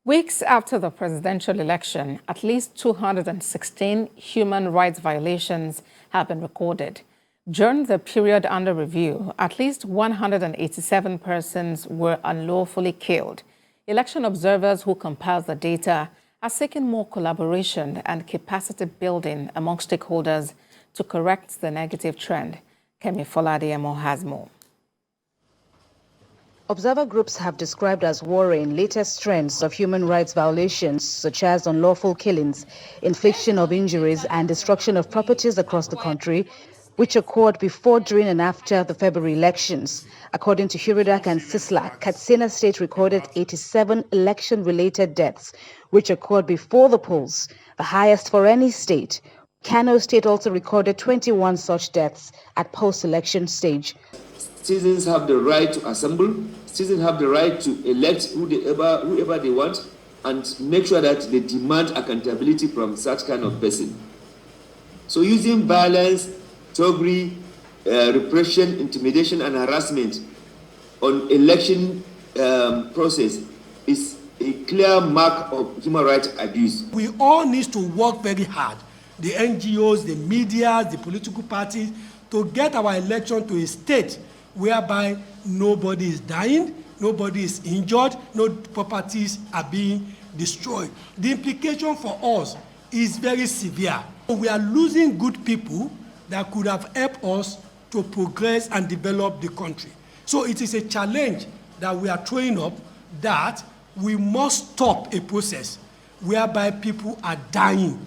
Weeks after the presidential election, at least 216 human rights violations have been recorded. During the period under review, at least 187 persons were unlawfully killed. Election observers who compiled the data are seeking more collaboration and capacity building among stakeholders to correct the negative trend. Kemi Foladiemo has more. Observer groups have described as worrying latest trends of human rights violations such as unlawful killings, infliction of injuries and destruction of properties across the country, which occurred before, during and after the February elections. According to Huridak and Sislak, Katsina State recorded 87 election-related deaths, which occurred before the polls, the highest for any state. Kano State also recorded 21 such deaths at post-election stage. Citizens have the right to assemble, citizens have the right to elect whoever they want, and make sure that they demand accountability from such kind of person. So using violence, thuggery, repression, intimidation, and harassment on election process is a clear mark of human rights abuse. We all need to work very hard, the NGOs, the media, the political parties, to get our election to a state whereby nobody is dying, nobody is injured, no properties are being destroyed. The implication for us is very severe. We are losing good people that could have helped us to progress and develop the country. So it is a challenge that we are throwing up, that we must stop a process whereby people are dying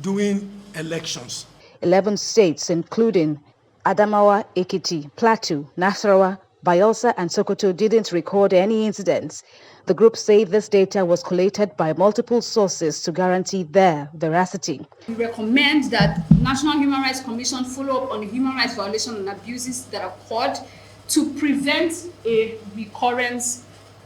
during elections. 11 states, including Adamawa, Ekiti, Plateau, Nasarawa, Bayelsa, and Sokoto, didn't record any incidents. The group say this data was collated by multiple sources to guarantee their veracity. We recommend that National Human Rights Commission follow up on human rights violations and abuses that occurred to prevent a recurrence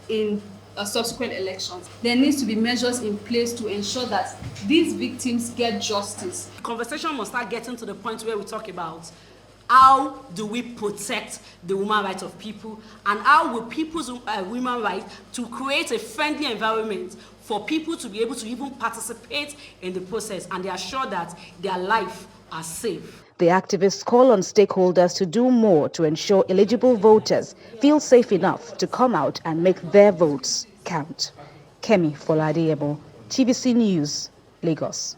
in subsequent elections. There needs to be measures in place to ensure that these victims get justice. The conversation must start getting to the point where we talk about how do we protect the human rights of people, and how will people's human rights to create a friendly environment for people to be able to even participate in the process, and they are sure that their life are safe. The activists call on stakeholders to do more to ensure eligible voters feel safe enough to come out and make their votes count. Kemi Foladiemo, TVC News, Lagos.